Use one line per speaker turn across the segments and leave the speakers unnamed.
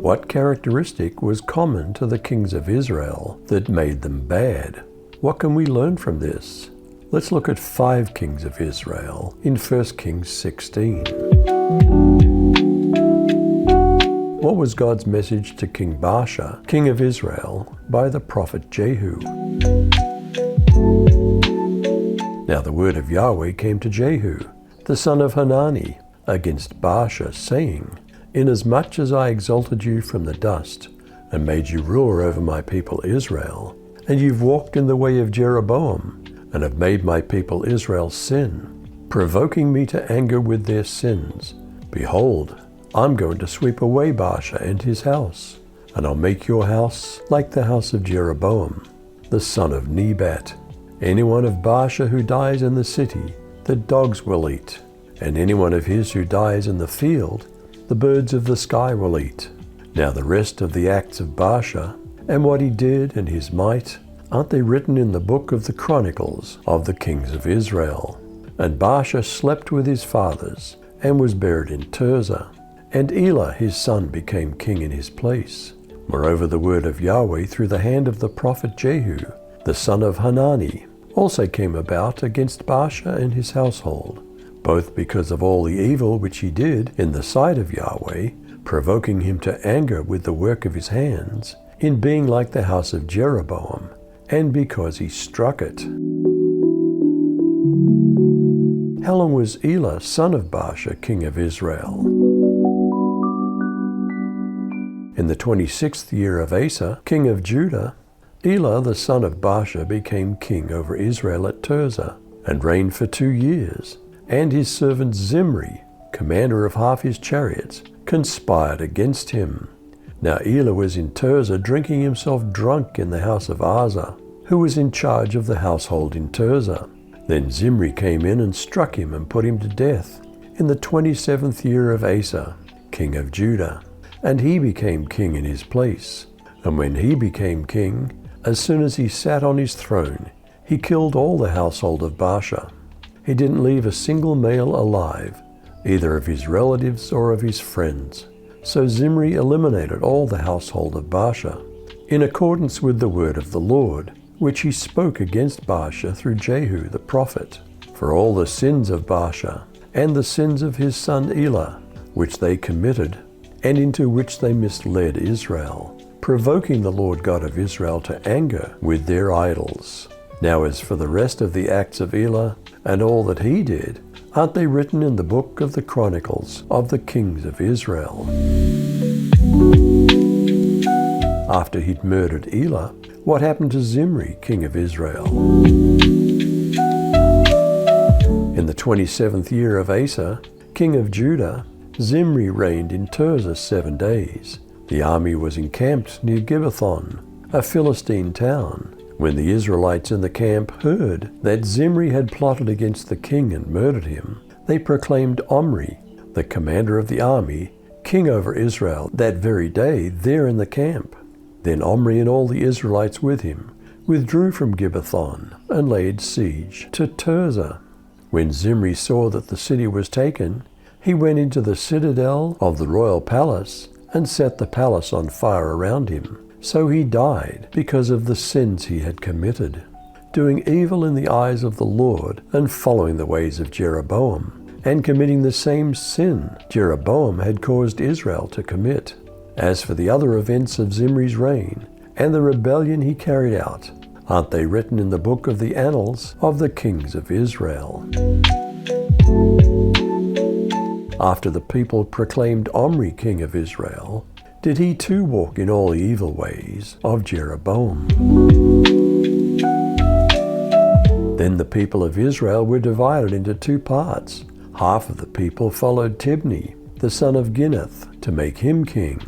What characteristic was common to the kings of Israel that made them bad? What can we learn from this? Let's look at 5 kings of Israel in 1 Kings 16. What was God's message to King Baasha, king of Israel, by the prophet Jehu? Now the word of Yahweh came to Jehu, the son of Hanani, against Baasha, saying, Inasmuch as I exalted you from the dust, and made you ruler over my people Israel, and you've walked in the way of Jeroboam, and have made my people Israel sin, provoking me to anger with their sins, behold, I'm going to sweep away Baasha and his house, and I'll make your house like the house of Jeroboam, the son of Nebat. Anyone of Baasha who dies in the city, the dogs will eat, and anyone of his who dies in the field, the birds of the sky will eat. Now the rest of the acts of Baasha, and what he did and his might, aren't they written in the book of the Chronicles of the kings of Israel? And Baasha slept with his fathers, and was buried in Tirzah. And Elah his son became king in his place. Moreover, the word of Yahweh through the hand of the prophet Jehu, the son of Hanani, also came about against Baasha and his household, both because of all the evil which he did in the sight of Yahweh, provoking him to anger with the work of his hands, in being like the house of Jeroboam, and because he struck it. How long was Elah, son of Baasha, king of Israel? In the 26th year of Asa, king of Judah, Elah, the son of Baasha, became king over Israel at Tirzah, and reigned for 2 years. And his servant Zimri, commander of half his chariots, conspired against him. Now Elah was in Tirzah, drinking himself drunk in the house of Arza, who was in charge of the household in Tirzah. Then Zimri came in and struck him and put him to death in the 27th year of Asa, king of Judah. And he became king in his place. And when he became king, as soon as he sat on his throne, he killed all the household of Baasha. He didn't leave a single male alive, either of his relatives or of his friends. So Zimri eliminated all the household of Baasha, in accordance with the word of the Lord, which he spoke against Baasha through Jehu the prophet, for all the sins of Baasha, and the sins of his son Elah, which they committed, and into which they misled Israel, provoking the Lord God of Israel to anger with their idols. Now as for the rest of the acts of Elah, and all that he did, aren't they written in the book of the Chronicles of the kings of Israel? After he'd murdered Elah, what happened to Zimri, king of Israel? In the 27th year of Asa, king of Judah, Zimri reigned in Tirzah 7 days. The army was encamped near Gibbethon, a Philistine town. When the Israelites in the camp heard that Zimri had plotted against the king and murdered him, they proclaimed Omri, the commander of the army, king over Israel that very day there in the camp. Then Omri and all the Israelites with him withdrew from Gibbethon and laid siege to Tirzah. When Zimri saw that the city was taken, he went into the citadel of the royal palace and set the palace on fire around him. So he died because of the sins he had committed, doing evil in the eyes of the Lord and following the ways of Jeroboam, and committing the same sin Jeroboam had caused Israel to commit. As for the other events of Zimri's reign and the rebellion he carried out, aren't they written in the book of the annals of the kings of Israel? After the people proclaimed Omri king of Israel, did he too walk in all the evil ways of Jeroboam? Then the people of Israel were divided into 2 parts. Half of the people followed Tibni, the son of Ginnath, to make him king,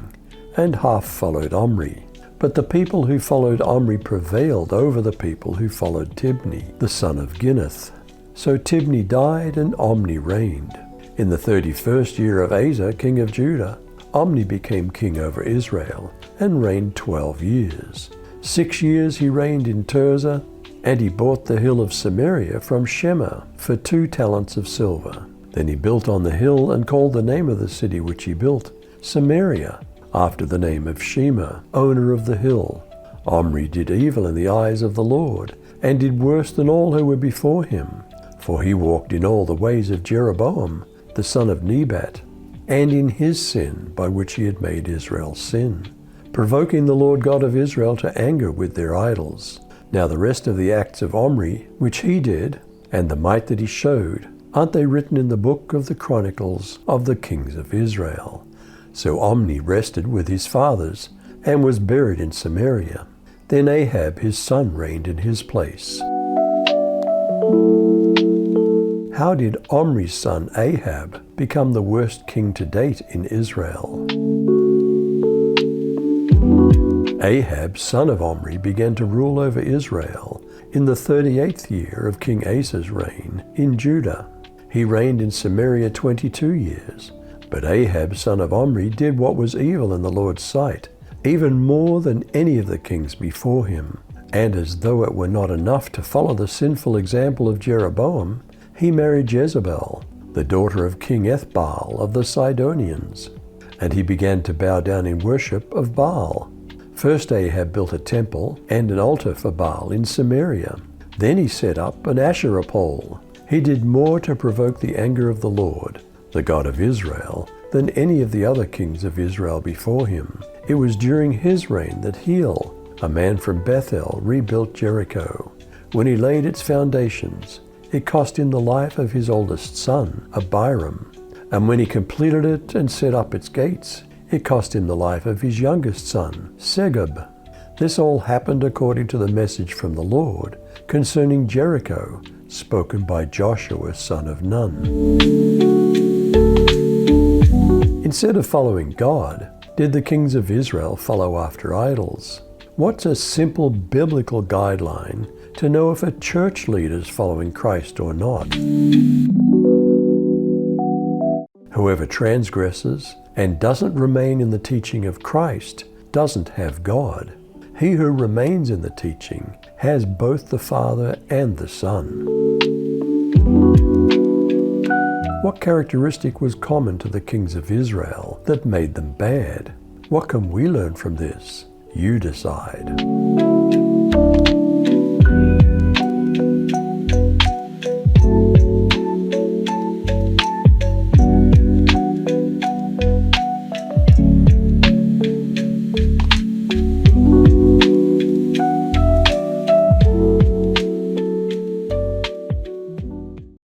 and half followed Omri. But the people who followed Omri prevailed over the people who followed Tibni, the son of Ginnath. So Tibni died and Omri reigned. In the 31st year of Asa, king of Judah, Omri became king over Israel and reigned 12 years. 6 years he reigned in Tirzah, and he bought the hill of Samaria from Shema for 2 talents of silver. Then he built on the hill and called the name of the city which he built Samaria, after the name of Shema, owner of the hill. Omri did evil in the eyes of the Lord, and did worse than all who were before him. For he walked in all the ways of Jeroboam, the son of Nebat, and in his sin by which he had made Israel sin, provoking the Lord God of Israel to anger with their idols. Now the rest of the acts of Omri, which he did, and the might that he showed, aren't they written in the book of the Chronicles of the kings of Israel? So Omri rested with his fathers, and was buried in Samaria. Then Ahab his son reigned in his place. How did Omri's son Ahab become the worst king to date in Israel? Ahab, son of Omri, began to rule over Israel in the 38th year of King Asa's reign in Judah. He reigned in Samaria 22 years. But Ahab, son of Omri, did what was evil in the Lord's sight, even more than any of the kings before him. And as though it were not enough to follow the sinful example of Jeroboam, he married Jezebel, the daughter of King Ethbaal of the Sidonians. And he began to bow down in worship of Baal. First Ahab built a temple and an altar for Baal in Samaria. Then he set up an Asherah pole. He did more to provoke the anger of the Lord, the God of Israel, than any of the other kings of Israel before him. It was during his reign that Hiel, a man from Bethel, rebuilt Jericho. When he laid its foundations, it cost him the life of his oldest son, Abiram. And when he completed it and set up its gates, it cost him the life of his youngest son, Segub. This all happened according to the message from the Lord concerning Jericho, spoken by Joshua son of Nun. Instead of following God, did the kings of Israel follow after idols? What's a simple biblical guideline to know if a church leader is following Christ or not? Whoever transgresses and doesn't remain in the teaching of Christ doesn't have God. He who remains in the teaching has both the Father and the Son. What characteristic was common to the kings of Israel that made them bad? What can we learn from this? You decide.